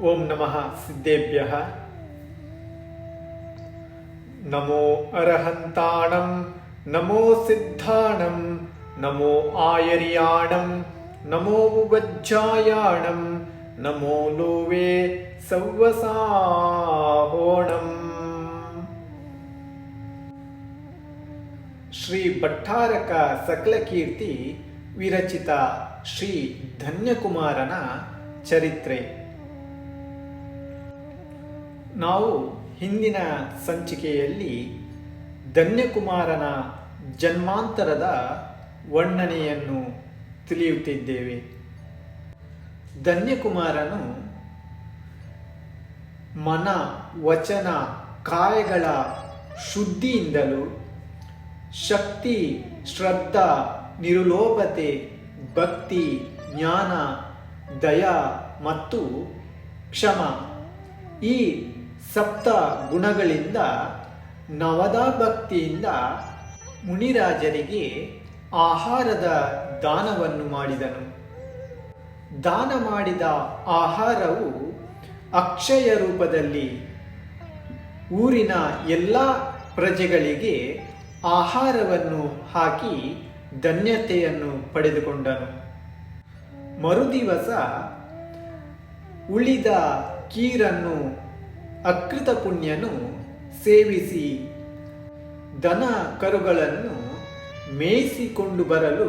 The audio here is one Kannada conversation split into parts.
ಓಂ ನಮಃ ಸಿದ್ಧೇಭ್ಯಃ. ನಮೋ ಅರಹಂತಾಣಂ ನಮೋ ಸಿದ್ಧಾಣಂ ನಮೋ ಆಯರ್ಯಾಣಂ ನಮೋ ವಜ್ಜಾಯಾಣಂ ನಮೋ ಲೋವೇ ಸವ್ವಸಾಹೋಣಂ. ಶ್ರೀ ಭಟ್ಟಾರಕ ಸಕಲಕೀರ್ತಿ ವಿರಚಿತ ಶ್ರೀ ಧನ್ಯಕುಮಾರನ ಚರಿತ್ರೆ. ನಾವು ಹಿಂದಿನ ಸಂಚಿಕೆಯಲ್ಲಿ ಧನ್ಯಕುಮಾರನ ಜನ್ಮಾಂತರದ ವರ್ಣನೆಯನ್ನು ತಿಳಿಯುತ್ತಿದ್ದೇವೆ. ಧನ್ಯಕುಮಾರನು ಮನ ವಚನ ಕಾಯಗಳ ಶುದ್ಧಿಯಿಂದಲೂ ಶಕ್ತಿ ಶ್ರದ್ಧಾ ನಿರುಲೋಪತೆ ಭಕ್ತಿ ಜ್ಞಾನ ದಯ ಮತ್ತು ಕ್ಷಮ ಈ ಸಪ್ತ ಗುಣಗಳಿಂದ ನವದಾ ಭಕ್ತಿಯಿಂದ ಮುನಿರಾಜರಿಗೆ ಆಹಾರದ ದಾನವನ್ನು ಮಾಡಿದನು. ದಾನ ಮಾಡಿದ ಆಹಾರವು ಅಕ್ಷಯ ರೂಪದಲ್ಲಿ ಊರಿನ ಎಲ್ಲ ಪ್ರಜೆಗಳಿಗೆ ಆಹಾರವನ್ನು ಹಾಕಿ ಧನ್ಯತೆಯನ್ನು ಪಡೆದುಕೊಂಡನು. ಮರುದಿವಸ ಉಳಿದ ಕೀರನ್ನು ಅಕೃತ ಪುಣ್ಯನು ಸೇವಿಸಿ ದನ ಕರುಗಳನ್ನು ಮೇಯಿಸಿಕೊಂಡು ಬರಲು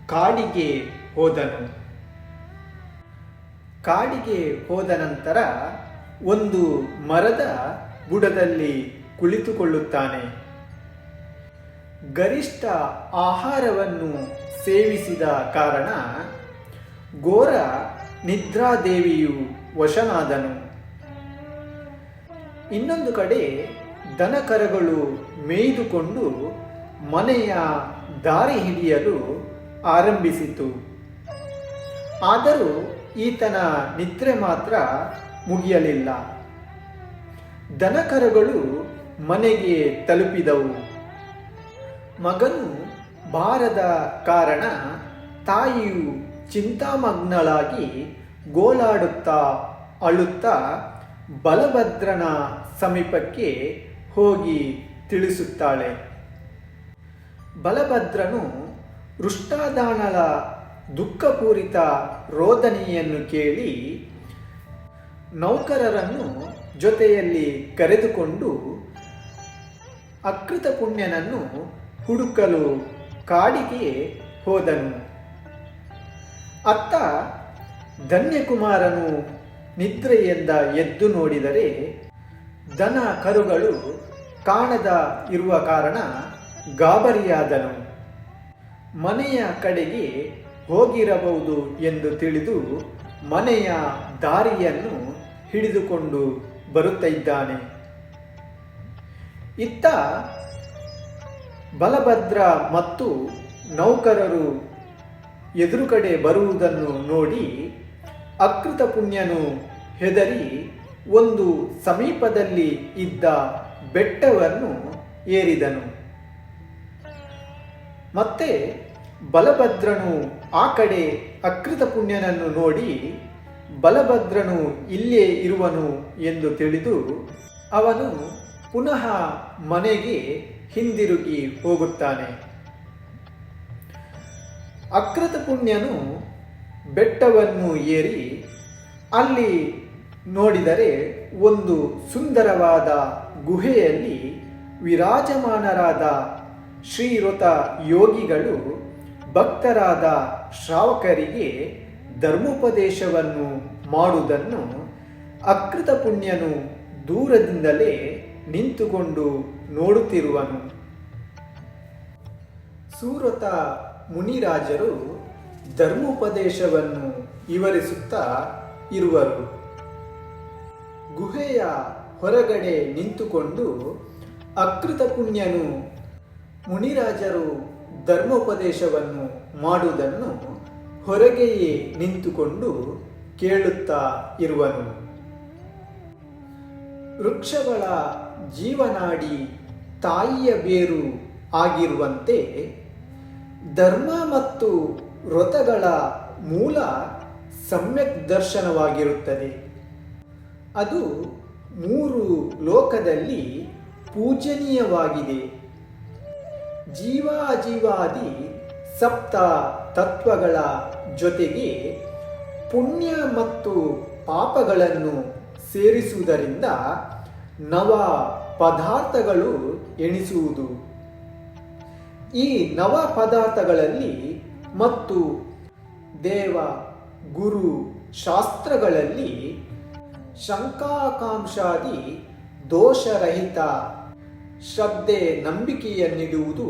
ಕಾಡಿಗೆ ಹೋದನು. ಕಾಡಿಗೆ ಹೋದ ನಂತರ ಒಂದು ಮರದ ಬುಡದಲ್ಲಿ ಕುಳಿತುಕೊಳ್ಳುತ್ತಾನೆ. ಗರಿಷ್ಠ ಆಹಾರವನ್ನು ಸೇವಿಸಿದ ಕಾರಣ ಘೋರ ನಿದ್ರಾದೇವಿಯು ವಶನಾದನು. ಇನ್ನೊಂದು ಕಡೆ ದನಕರಗಳು ಮೇಯ್ದುಕೊಂಡು ಮನೆಯ ದಾರಿ ಹಿಡಿಯಲು ಆರಂಭಿಸಿತು. ಆದರೂ ಈತನ ನಿದ್ರೆ ಮಾತ್ರ ಮುಗಿಯಲಿಲ್ಲ. ದನಕರಗಳು ಮನೆಗೆ ತಲುಪಿದವು. ಮಗನು ಬಾರದ ಕಾರಣ ತಾಯಿಯು ಚಿಂತಾಮಗ್ನಳಾಗಿ ಗೋಳಾಡುತ್ತಾ ಅಳುತ್ತಾ ಬಲಭದ್ರನ ಸಮೀಪಕ್ಕೆ ಹೋಗಿ ತಿಳಿಸುತ್ತಾಳೆ. ಬಲಭದ್ರನು ವೃಷ್ಟಾದಾನಳ ದುಃಖಪೂರಿತ ರೋದನೆಯನ್ನು ಕೇಳಿ ನೌಕರರನ್ನು ಜೊತೆಯಲ್ಲಿ ಕರೆದುಕೊಂಡು ಅಕೃತ ಪುಣ್ಯನನ್ನು ಹುಡುಕಲು ಕಾಡಿಗೆ ಹೋದನು. ಅತ್ತ ಧನ್ಯಕುಮಾರನು ನಿದ್ರೆಯಿಂದ ಎದ್ದು ನೋಡಿದರೆ ದನ ಕರುಗಳು ಕಾಣದ ಇರುವ ಕಾರಣ ಗಾಬರಿಯಾದನು. ಮನೆಯ ಕಡೆಗೆ ಹೋಗಿರಬಹುದು ಎಂದು ತಿಳಿದು ಮನೆಯ ದಾರಿಯನ್ನು ಹಿಡಿದುಕೊಂಡು ಬರುತ್ತಿದ್ದಾನೆ. ಇತ್ತ ಬಲಭದ್ರ ಮತ್ತು ನೌಕರರು ಎದುರುಗಡೆ ಬರುವುದನ್ನು ನೋಡಿ ಅಕೃತ ಪುಣ್ಯನು ಹೆದರಿ ಒಂದು ಸಮೀಪದಲ್ಲಿ ಇದ್ದ ಬೆಟ್ಟವನ್ನು ಏರಿದನು. ಮತ್ತೆ ಬಲಭದ್ರನು ಆ ಕಡೆ ಅಕೃತ ಪುಣ್ಯನನ್ನು ನೋಡಿ ಬಲಭದ್ರನು ಇಲ್ಲೇ ಇರುವನು ಎಂದು ತಿಳಿದು ಅವನು ಪುನಃ ಮನೆಗೆ ಹಿಂದಿರುಗಿ ಹೋಗುತ್ತಾನೆ. ಅಕೃತ ಪುಣ್ಯನು ಬೆಟ್ಟವನ್ನು ಏರಿ ಅಲ್ಲಿ ನೋಡಿದರೆ ಒಂದು ಸುಂದರವಾದ ಗುಹೆಯಲ್ಲಿ ವಿರಾಜಮಾನರಾದ ಶ್ರೀವೃತ ಯೋಗಿಗಳು ಭಕ್ತರಾದ ಶ್ರಾವಕರಿಗೆ ಧರ್ಮೋಪದೇಶವನ್ನು ಮಾಡುವುದನ್ನು ಅಕೃತ ಪುಣ್ಯನು ದೂರದಿಂದಲೇ ನಿಂತುಕೊಂಡು ನೋಡುತ್ತಿರುವನು. ಸುವ್ರತ ಮುನಿರಾಜರು ಧರ್ಮೋಪದೇಶವನ್ನು ವಿವರಿಸುತ್ತಾ ಇರುವರು. ಗುಹೆಯ ಹೊರಗಡೆ ನಿಂತುಕೊಂಡು ಅಕೃತ ಪುಣ್ಯನು ಮುನಿರಾಜರು ಧರ್ಮೋಪದೇಶವನ್ನು ಮಾಡುವುದನ್ನು ಹೊರಗೆಯೇ ನಿಂತುಕೊಂಡು ಕೇಳುತ್ತಾ ಇರುವನು. ವೃಕ್ಷಗಳ ಜೀವನಾಡಿ ತಾಯಿಯ ಬೇರು ಆಗಿರುವಂತೆ ಧರ್ಮ ಮತ್ತು ವ್ರತಗಳ ಮೂಲ ಸಮ್ಯಕ್ ದರ್ಶನವಾಗಿರುತ್ತದೆ. ಅದು 3 ಲೋಕದಲ್ಲಿ ಪೂಜನೀಯವಾಗಿದೆ. ಜೀವಾಜೀವಾದಿ ಸಪ್ತ ತತ್ವಗಳ ಜೊತೆಗೆ ಪುಣ್ಯ ಮತ್ತು ಪಾಪಗಳನ್ನು ಸೇರಿಸುವುದರಿಂದ ನವ ಪದಾರ್ಥಗಳು ಎಣಿಸುವುದು. ಈ ನವ ಪದಾರ್ಥಗಳಲ್ಲಿ ಮತ್ತು ದೇವ ಗುರು ಶಾಸ್ತ್ರಗಳಲ್ಲಿ ಶಂಕಾಕಾಂಕ್ಷಾದಿ ದೋಷರಹಿತ ಶ್ರದ್ಧೆ ನಂಬಿಕೆಯನ್ನಿಡುವುದು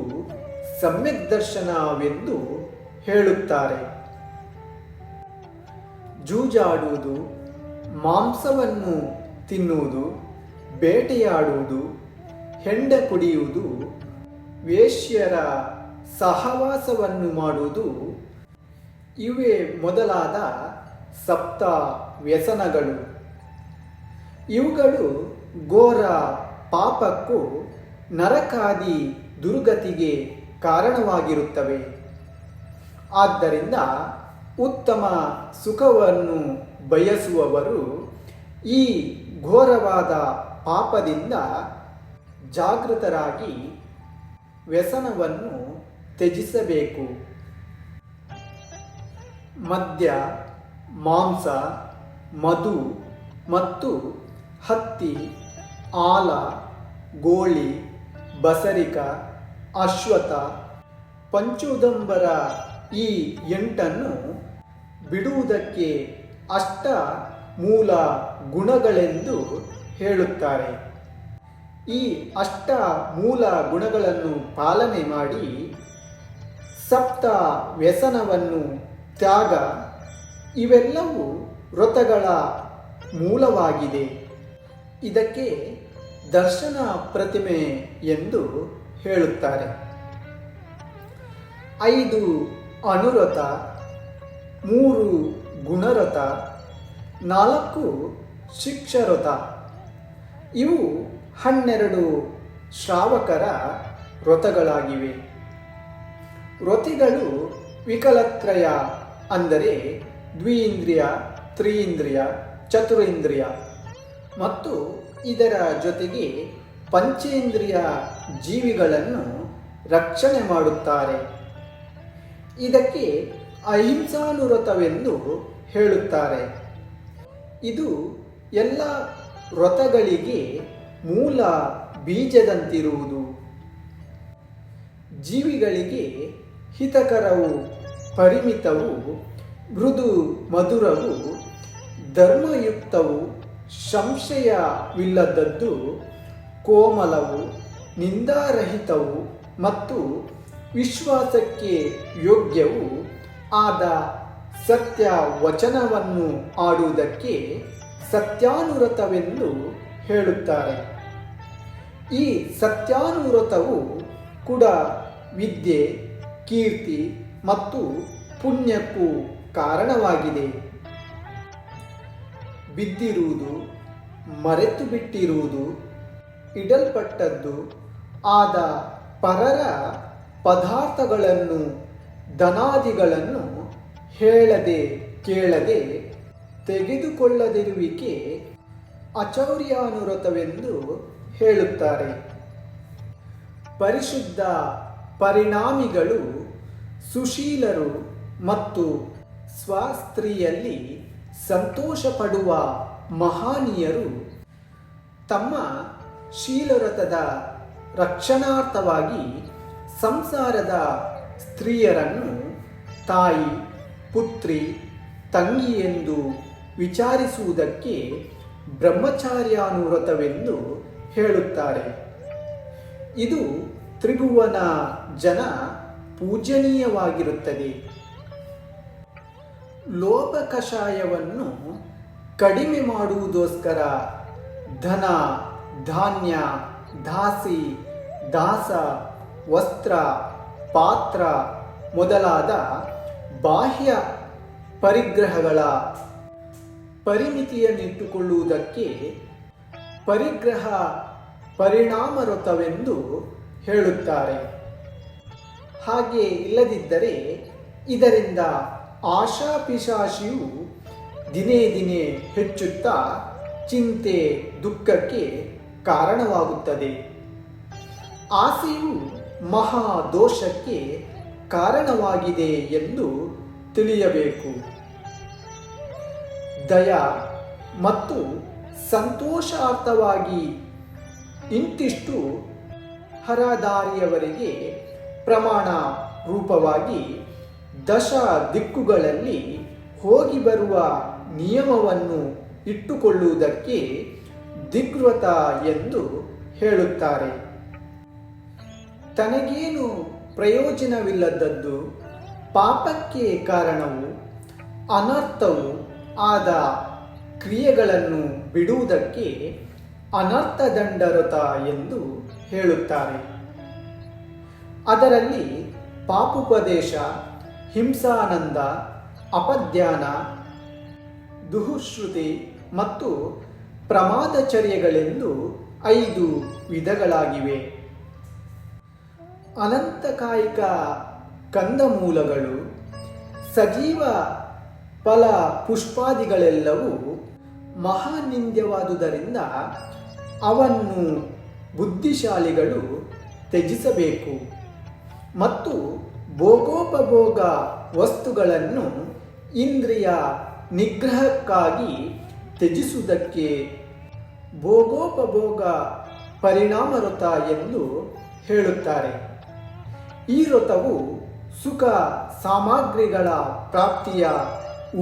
ಸಮ್ಯಕ್ ದರ್ಶನವೆಂದು ಹೇಳುತ್ತಾರೆ. ಜೂಜಾಡುವುದು, ಮಾಂಸವನ್ನು ತಿನ್ನುವುದು, ಬೇಟೆಯಾಡುವುದು, ಹೆಂಡ ಕುಡಿಯುವುದು, ವೇಶ್ಯರ ಸಹವಾಸವನ್ನು ಮಾಡುವುದು ಇವೇ ಮೊದಲಾದ ಸಪ್ತ ವ್ಯಸನಗಳು. ಇವುಗಳು ಘೋರ ಪಾಪಕ್ಕೂ ನರಕಾದಿ ದುರ್ಗತಿಗೆ ಕಾರಣವಾಗಿರುತ್ತವೆ. ಆದ್ದರಿಂದ ಉತ್ತಮ ಸುಖವನ್ನು ಬಯಸುವವರು ಈ ಘೋರವಾದ ಪಾಪದಿಂದ ಜಾಗೃತರಾಗಿ ವ್ಯಸನವನ್ನು ತ್ಯಜಿಸಬೇಕು. ಮದ್ಯ, ಮಾಂಸ, ಮಧು ಮತ್ತು ಹತ್ತಿ, ಆಲ, ಗೋಳಿ, ಬಸರಿಕ, ಅಶ್ವಥ, ಪಂಚೋದಂಬರ ಈ 8 ಬಿಡುವುದಕ್ಕೆ ಅಷ್ಟ ಮೂಲ ಗುಣಗಳೆಂದು ಹೇಳುತ್ತಾರೆ. ಈ ಅಷ್ಟ ಮೂಲ ಗುಣಗಳನ್ನು ಪಾಲನೆ ಮಾಡಿ ಸಪ್ತ ವ್ಯಸನವನ್ನು ತ್ಯಾಗ ಇವೆಲ್ಲವೂ ವ್ರತಗಳ ಮೂಲವಾಗಿದೆ. ಇದಕ್ಕೆ ದರ್ಶನ ಪ್ರತಿಮೆ ಎಂದು ಹೇಳುತ್ತಾರೆ. 5 ಅನುರತ, 3 ಗುಣರತ, 4 ಶಿಕ್ಷರತ. ಇವು 12 ಶ್ರಾವಕರ ವ್ರತಗಳಾಗಿವೆ. ವ್ರತಿಗಳು ವಿಕಲತ್ರಯ ಅಂದರೆ ದ್ವಿಇಂದ್ರಿಯ, ತ್ರಿಇಂದ್ರಿಯ, ಚತುರೇಂದ್ರಿಯ ಮತ್ತು ಇದರ ಜೊತೆಗೆ ಪಂಚೇಂದ್ರಿಯ ಜೀವಿಗಳನ್ನು ರಕ್ಷಣೆ ಮಾಡುತ್ತಾರೆ. ಇದಕ್ಕೆ ಅಹಿಂಸಾನುವ್ರತವೆಂದು ಹೇಳುತ್ತಾರೆ. ಇದು ಎಲ್ಲ ವ್ರತಗಳಿಗೆ ಮೂಲ ಬೀಜದಂತಿರುವುದು. ಜೀವಿಗಳಿಗೆ ಹಿತಕರವು, ಪರಿಮಿತವು, ಮೃದು ಮಧುರವು, ಧರ್ಮಯುಕ್ತವು, ಸಂಶಯವಿಲ್ಲದದ್ದು, ಕೋಮಲವು, ನಿಂದಾರಹಿತವು ಮತ್ತು ವಿಶ್ವಾಸಕ್ಕೆ ಯೋಗ್ಯವು ಆದ ಸತ್ಯ ವಚನವನ್ನು ಆಡುವುದಕ್ಕೆ ಸತ್ಯಾನುವ್ರತವೆಂದು ಹೇಳುತ್ತಾರೆ. ಈ ಸತ್ಯಾನುವ್ರತವು ಕೂಡ ವಿದ್ಯೆ, ಕೀರ್ತಿ ಮತ್ತು ಪುಣ್ಯಕ್ಕೂ ಕಾರಣವಾಗಿದೆ. ಬಿದ್ದಿರುವುದು, ಮರೆತು ಬಿಟ್ಟಿರುವುದು, ಇಡಲ್ಪಟ್ಟದ್ದು ಆದ ಪರರ ಪದಾರ್ಥಗಳನ್ನು, ಧನಾದಿಗಳನ್ನು ಹೇಳದೆ ಕೇಳದೆ ತೆಗೆದುಕೊಳ್ಳದಿರುವಿಕೆ ಅಚೌರ್ಯಾನುವ್ರತವೆಂದು ಹೇಳುತ್ತಾರೆ. ಪರಿಶುದ್ಧ ಪರಿಣಾಮಿಗಳು, ಸುಶೀಲರು ಮತ್ತು ಸ್ವಸ್ತ್ರೀಯಲ್ಲಿ ಸಂತೋಷ ಪಡುವ ಮಹಾನೀಯರು ತಮ್ಮ ಶೀಲವ್ರತದ ರಕ್ಷಣಾರ್ಥವಾಗಿ ಸಂಸಾರದ ಸ್ತ್ರೀಯರನ್ನು ತಾಯಿ, ಪುತ್ರಿ, ತಂಗಿ ಎಂದು ವಿಚಾರಿಸುವುದಕ್ಕೆ ಬ್ರಹ್ಮಚಾರ್ಯಾನುವ್ರತವೆಂದು ಹೇಳುತ್ತಾರೆ. ಇದು ತ್ರಿಭುವನ ಜನ ಪೂಜನೀಯವಾಗಿರುತ್ತದೆ. ಲೋಭ ಕಷಾಯವನ್ನು ಕಡಿಮೆ ಮಾಡುವುದೋಸ್ಕರ ಧನ, ಧಾನ್ಯ, ದಾಸಿ, ದಾಸ, ವಸ್ತ್ರ, ಪಾತ್ರ ಮೊದಲಾದ ಬಾಹ್ಯ ಪರಿಗ್ರಹಗಳ ಪರಿಮಿತಿಯನ್ನಿಟ್ಟುಕೊಳ್ಳುವುದಕ್ಕೆ ಪರಿಗ್ರಹ ಪರಿಣಾಮವ್ರತವೆಂದು ಹೇಳುತ್ತಾರೆ. ಹಾಗೆ ಇಲ್ಲದಿದ್ದರೆ ಇದರಿಂದ ಆಶಾಪಿಶಾಚಿಯು ದಿನೇ ದಿನೇ ಹೆಚ್ಚುತ್ತಾ ಚಿಂತೆ ದುಃಖಕ್ಕೆ ಕಾರಣವಾಗುತ್ತದೆ. ಆಸೆಯು ಮಹಾ ದೋಷಕ್ಕೆ ಕಾರಣವಾಗಿದೆ ಎಂದು ತಿಳಿಯಬೇಕು. ದಯ ಮತ್ತು ಸಂತೋಷಾರ್ಥವಾಗಿ ಇಂತಿಷ್ಟು ಹರದಾರಿಯವರೆಗೆ ಪ್ರಮಾಣ ರೂಪವಾಗಿ ದಶ ದಿಕ್ಕುಗಳಲ್ಲಿ ಹೋಗಿ ಬರುವ ನಿಯಮವನ್ನು ಇಟ್ಟುಕೊಳ್ಳುವುದಕ್ಕೆ ದಿಗ್ವ್ರತ ಎಂದು ಹೇಳುತ್ತಾರೆ. ತನಗೇನು ಪ್ರಯೋಜನವಿಲ್ಲದದ್ದು, ಪಾಪಕ್ಕೆ ಕಾರಣವು, ಅನರ್ಥವು ಆದ ಕ್ರಿಯೆಗಳನ್ನು ಬಿಡುವುದಕ್ಕೆ ಅನರ್ಥದಂಡ ವ್ರತ ಎಂದು ಹೇಳುತ್ತಾರೆ. ಅದರಲ್ಲಿ ಪಾಪೋಪದೇಶ, ಹಿಂಸಾನಂದ, ಅಪಧ್ಯಾನ, ದುಃಶ್ರುತಿ ಮತ್ತು ಪ್ರಮಾದಚರ್ಯಗಳೆಂದು 5 ವಿಧಗಳಾಗಿವೆ. ಅನಂತಕಾಯಿಕ ಕಂದಮೂಲಗಳು, ಸಜೀವ ಫಲ ಪುಷ್ಪಾದಿಗಳೆಲ್ಲವೂ ಮಹಾನಿಂದ್ಯವಾದುದರಿಂದ ಅವನ್ನು ಬುದ್ಧಿಶಾಲಿಗಳು ತ್ಯಜಿಸಬೇಕು. ಮತ್ತು ಭೋಗೋಪಭೋಗ ವಸ್ತುಗಳನ್ನು ಇಂದ್ರಿಯ ನಿಗ್ರಹಕ್ಕಾಗಿ ತ್ಯಜಿಸುವುದಕ್ಕೆ ಭೋಗೋಪಭೋಗ ಪರಿಣಾಮ ವ್ರತ ಎಂದು ಹೇಳುತ್ತಾರೆ. ಈ ವ್ರತವು ಸುಖ ಸಾಮಗ್ರಿಗಳ ಪ್ರಾಪ್ತಿಯ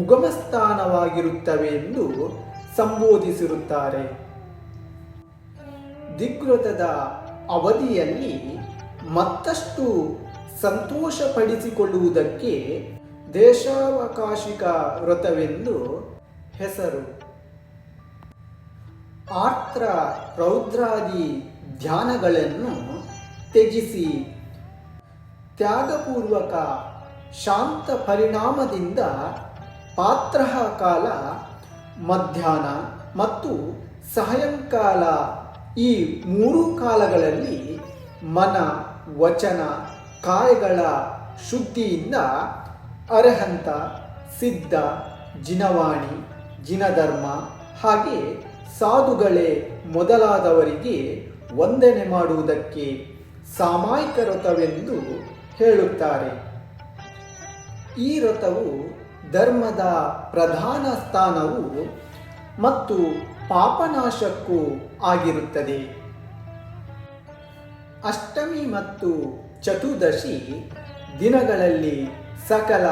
ಉಗಮಸ್ಥಾನವಾಗಿರುತ್ತವೆ ಎಂದು ಸಂಬೋಧಿಸಿರುತ್ತಾರೆ. ದಿಗ್ವ್ರತದ ಅವಧಿಯಲ್ಲಿ ಮತ್ತಷ್ಟು ಸಂತೋಷಪಡಿಸಿಕೊಳ್ಳುವುದಕ್ಕೆ ದೇಶಾವಕಾಶಿಕ ವ್ರತವೆಂದು ಹೆಸರು. ಆರ್ತ್ರ ರೌದ್ರಾದಿ ಧ್ಯಾನಗಳನ್ನು ತ್ಯಜಿಸಿ ತ್ಯಾಗಪೂರ್ವಕ ಶಾಂತ ಪರಿಣಾಮದಿಂದ ಪಾತ್ರಃ ಕಾಲ, ಮಧ್ಯಾಹ್ನ ಮತ್ತು ಸಾಯಂಕಾಲ ಈ 3 ಕಾಲಗಳಲ್ಲಿ ಮನ, ವಚನ, ಕಾಯಗಳ ಶುದ್ಧಿಯಿಂದ ಅರ್ಹಂತ, ಸಿದ್ಧ, ಜಿನವಾಣಿ, ಜಿನಧರ್ಮ ಹಾಗೆ ಸಾಧುಗಳೇ ಮೊದಲಾದವರಿಗೆ ವಂದನೆ ಮಾಡುವುದಕ್ಕೆ ಸಾಮಾಯಿಕ ವ್ರತವೆಂದು ಹೇಳುತ್ತಾರೆ. ಈ ವ್ರತವು ಧರ್ಮದ ಪ್ರಧಾನ ಸ್ಥಾನವು ಮತ್ತು ಪಾಪನಾಶಕ್ಕೂ ಆಗಿರುತ್ತದೆ. ಅಷ್ಟಮಿ ಮತ್ತು ಚತುರ್ದಶಿ ದಿನಗಳಲ್ಲಿ ಸಕಲ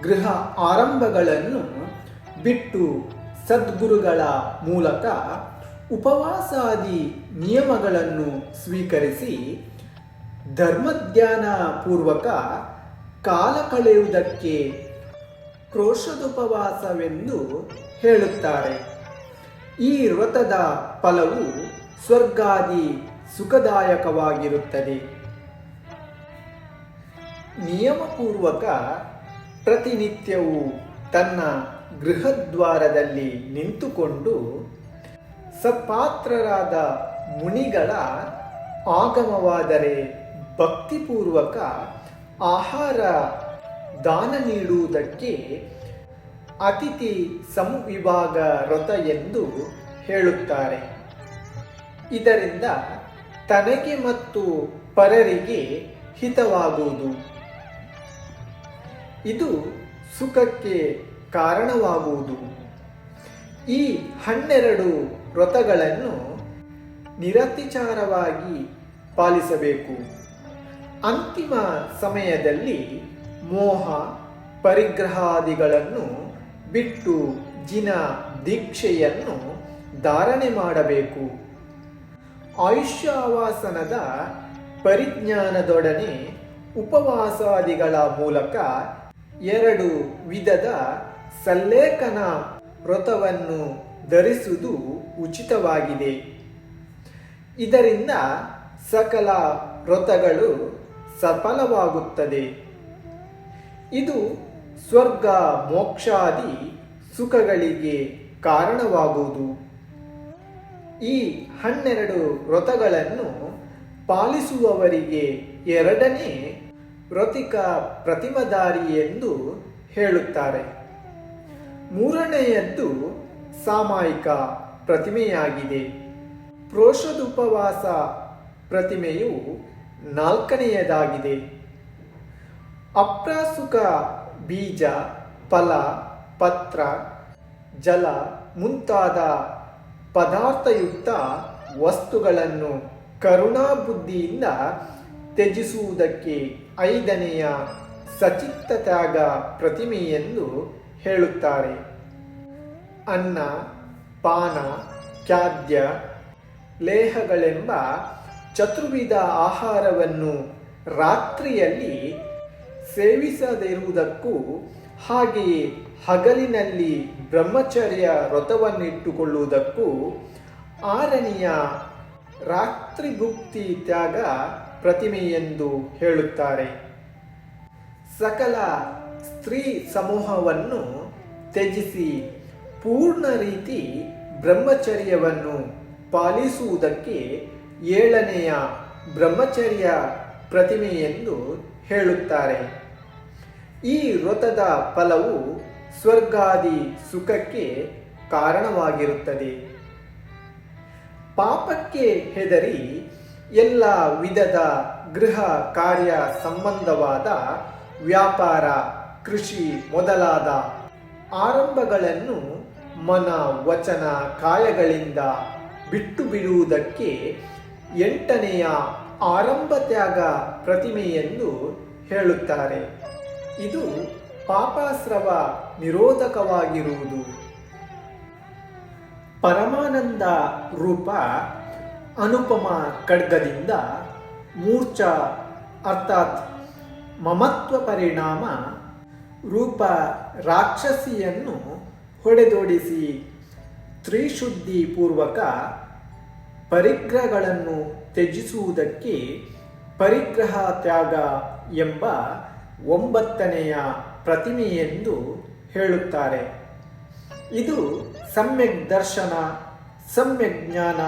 ಗೃಹ ಆರಂಭಗಳನ್ನು ಬಿಟ್ಟು ಸದ್ಗುರುಗಳ ಮೂಲಕ ಉಪವಾಸಾದಿ ನಿಯಮಗಳನ್ನು ಸ್ವೀಕರಿಸಿ ಧರ್ಮಧ್ಯಾನ ಪೂರ್ವಕ ಕಾಲ ಕಳೆಯುವುದಕ್ಕೆ ಕ್ರೋಶೋಪವಾಸವೆಂದು ಹೇಳುತ್ತಾರೆ. ಈ ವ್ರತದ ಫಲವು ಸ್ವರ್ಗಾದಿ ಸುಖದಾಯಕವಾಗಿರುತ್ತದೆ. ನಿಯಮಪೂರ್ವಕ ಪ್ರತಿನಿತ್ಯವೂ ತನ್ನ ಗೃಹದ್ವಾರದಲ್ಲಿ ನಿಂತುಕೊಂಡು ಸತ್ಪಾತ್ರರಾದ ಮುನಿಗಳ ಆಗಮವಾದರೆ ಭಕ್ತಿಪೂರ್ವಕ ಆಹಾರ ದಾನ ನೀಡುವುದಕ್ಕೆ ಅತಿಥಿ ಸಂವಿಭಾಗ ವ್ರತ ಎಂದು ಹೇಳುತ್ತಾರೆ. ಇದರಿಂದ ತನಗೆ ಮತ್ತು ಪರರಿಗೆ ಹಿತವಾಗುವುದು. ಇದು ಸುಖಕ್ಕೆ ಕಾರಣವಾಗುವುದು. ಈ 12 ವ್ರತಗಳನ್ನು ನಿರತಿಚಾರವಾಗಿ ಪಾಲಿಸಬೇಕು. ಅಂತಿಮ ಸಮಯದಲ್ಲಿ ಮೋಹ ಪರಿಗ್ರಹಾದಿಗಳನ್ನು ಬಿಟ್ಟು ಜಿನ ದೀಕ್ಷೆಯನ್ನು ಧಾರಣೆ ಮಾಡಬೇಕು. ಆಯುಷ್ಯಾವಾಸನದ ಪರಿಜ್ಞಾನದೊಡನೆ ಉಪವಾಸಾದಿಗಳ ಮೂಲಕ 2 ವಿಧದ ಸಲ್ಲೇಖನ ವ್ರತವನ್ನು ಧರಿಸುವುದು ಉಚಿತವಾಗಿದೆ. ಇದರಿಂದ ಸಕಲ ವ್ರತಗಳು ಸಫಲವಾಗುತ್ತದೆ. ಇದು ಸ್ವರ್ಗ ಮೋಕ್ಷಾದಿ ಸುಖಗಳಿಗೆ ಕಾರಣವಾಗುವುದು. ಈ 12 ವ್ರತಗಳನ್ನು ಪಾಲಿಸುವವರಿಗೆ 2ನೇ ವ್ರತಿಕ ಪ್ರತಿಮಧಾರಿ ಎಂದು ಹೇಳುತ್ತಾರೆ. 3ನೇಯದ್ದು ಸಾಮಾಯಿಕ ಪ್ರತಿಮೆಯಾಗಿದೆ. ಪ್ರೋಷದುಪವಾಸ ಪ್ರತಿಮೆಯು ನಾಲ್ಕನೆಯದಾಗಿದೆ. ಅಪ್ರಾಸುಕ ಬೀಜ, ಫಲ, ಪತ್ರ, ಜಲ ಮುಂತಾದ ಪದಾರ್ಥಯುಕ್ತ ವಸ್ತುಗಳನ್ನು ಕರುಣಾಬುದ್ಧಿಯಿಂದ ತ್ಯಜಿಸುವುದಕ್ಕೆ ಐದನೆಯ ಸಚಿತ್ತ ತ್ಯಾಗ ಪ್ರತಿಮೆ ಎಂದು ಹೇಳುತ್ತಾರೆ. ಅನ್ನ, ಪಾನ, ಖಾದ್ಯ, ಲೇಹಗಳೆಂಬ ಚತುರ್ವಿಧ ಆಹಾರವನ್ನು ರಾತ್ರಿಯಲ್ಲಿ ಸೇವಿಸದಿರುವುದಕ್ಕೂ ಹಾಗೆಯೇ ಹಗಲಿನಲ್ಲಿ ಬ್ರಹ್ಮಚರ್ಯ ವ್ರತವನ್ನಿಟ್ಟುಕೊಳ್ಳುವುದಕ್ಕೂ ಆರನೆಯ ರಾತ್ರಿಭುಕ್ತಿ ತ್ಯಾಗ ಪ್ರತಿಮೆ ಎಂದು ಹೇಳುತ್ತಾರೆ. ಸಕಲ ಸ್ತ್ರೀ ಸಮೂಹವನ್ನು ತ್ಯಜಿಸಿ ಪೂರ್ಣ ರೀತಿ ಬ್ರಹ್ಮಚರ್ಯವನ್ನು ಪಾಲಿಸುವುದಕ್ಕೆ ಏಳನೆಯ ಬ್ರಹ್ಮಚರ್ಯ ಪ್ರತಿಮೆ ಎಂದು ಹೇಳುತ್ತಾರೆ. ಈ ವ್ರತದ ಫಲವು ಸ್ವರ್ಗಾದಿ ಸುಖಕ್ಕೆ ಕಾರಣವಾಗಿರುತ್ತದೆ. ಪಾಪಕ್ಕೆ ಹೆದರಿ ಎಲ್ಲ ವಿಧದ ಗೃಹ ಕಾರ್ಯ ಸಂಬಂಧವಾದ ವ್ಯಾಪಾರ, ಕೃಷಿ ಮೊದಲಾದ ಆರಂಭಗಳನ್ನು ಮನ, ವಚನ, ಕಾಯಗಳಿಂದ ಬಿಟ್ಟು ಬಿಡುವುದಕ್ಕೆ ಎಂಟನೆಯ ಆರಂಭ ತ್ಯಾಗ ಪ್ರತಿಮೆ ಎಂದು ಹೇಳುತ್ತಾರೆ. ಇದು ಪಾಪಾಸ್ರವ ನಿರೋಧಕವಾಗಿರುವುದು. ಪರಮಾನಂದ ರೂಪ ಅನುಪಮ ಖಡ್ಗದಿಂದ ಮೂರ್ಛ ಅರ್ಥಾತ್ ಮಮತ್ವ ಪರಿಣಾಮ ರೂಪ ರಾಕ್ಷಸಿಯನ್ನು ಹೊಡೆದೋಡಿಸಿ ತ್ರಿಶುದ್ಧಿ ಪೂರ್ವಕ ಪರಿಗ್ರಹಗಳನ್ನು ತ್ಯಜಿಸುವುದಕ್ಕೆ ಪರಿಗ್ರಹ ತ್ಯಾಗ ಎಂಬ ಒಂಬತ್ತನೆಯ ಪ್ರತಿಮೆ ಎಂದು ಹೇಳುತ್ತಾರೆ. ಇದು ಸಮ್ಯಕ್ ದರ್ಶನ, ಸಮ್ಯಕ್ ಜ್ಞಾನ,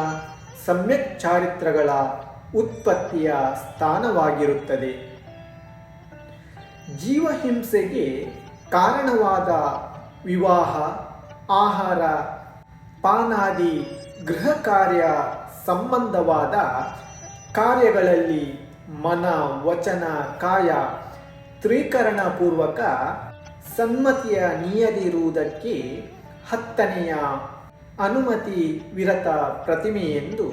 ಸಮ್ಯಕ್ ಚಾರಿತ್ರಗಳ ಉತ್ಪತ್ತಿಯ ಸ್ಥಾನವಾಗಿರುತ್ತದೆ. ಜೀವಹಿಂಸೆಗೆ ಕಾರಣವಾದ ವಿವಾಹ, ಆಹಾರ, ಪಾನಾದಿ ಗೃಹ ಕಾರ್ಯ ಸಂಬಂಧವಾದ ಕಾರ್ಯಗಳಲ್ಲಿ ಮನ, ವಚನ, ಕಾಯ ತ್ರಿಕರಣ ಪೂರ್ವಕ ಸನ್ಮತಿಯ ನೀಯದಿರುವುದಕ್ಕೆ ಹತ್ತನೆಯ ಅನುಮತಿ ವಿರತ ಪ್ರತಿಮೆ ಎಂದು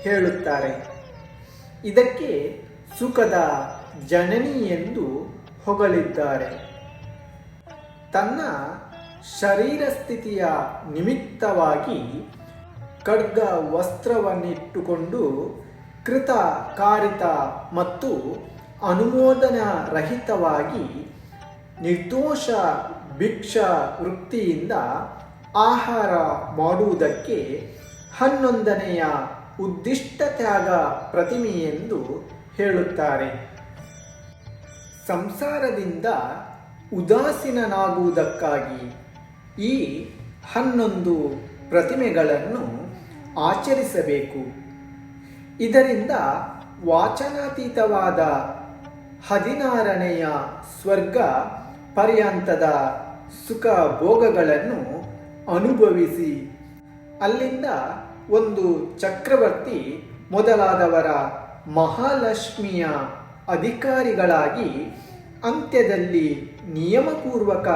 ಹೇಳುತ್ತಾರೆ. ಇದಕ್ಕೆ ಸುಖದ ಜನನಿ ಎಂದು ಹೊಗಳಿದ್ದಾರೆ. ತನ್ನ ಶರೀರ ಸ್ಥಿತಿಯ ನಿಮಿತ್ತವಾಗಿ ಖಡ್ಗ ವಸ್ತ್ರವನ್ನಿಟ್ಟುಕೊಂಡು ಕೃತ ಕಾರಿತ ಮತ್ತು ಅನುಮೋದನ ರಹಿತವಾಗಿ ನಿರ್ದೋಷ ಭಿಕ್ಷಾ ವೃತ್ತಿಯಿಂದ ಆಹಾರ ಮಾಡುವುದಕ್ಕೆ 11ನೆಯ ಉದ್ದಿಷ್ಟ ತ್ಯಾಗ ಪ್ರತಿಮೆ ಎಂದು ಹೇಳುತ್ತಾರೆ. ಸಂಸಾರದಿಂದ ಉದಾಸೀನನಾಗುವುದಕ್ಕಾಗಿ ಈ 11 ಪ್ರತಿಮೆಗಳನ್ನು ಆಚರಿಸಬೇಕು. ಇದರಿಂದ ವಾಚನಾತೀತವಾದ 16ನೆಯ ಸ್ವರ್ಗ ಪರ್ಯಂತದ ಸುಖ ಭೋಗಗಳನ್ನು ಅನುಭವಿಸಿ ಅಲ್ಲಿಂದ ಒಂದು ಚಕ್ರವರ್ತಿ ಮೊದಲಾದವರ ಮಹಾಲಕ್ಷ್ಮಿಯ ಅಧಿಕಾರಿಗಳಾಗಿ ಅಂತ್ಯದಲ್ಲಿ ನಿಯಮಪೂರ್ವಕ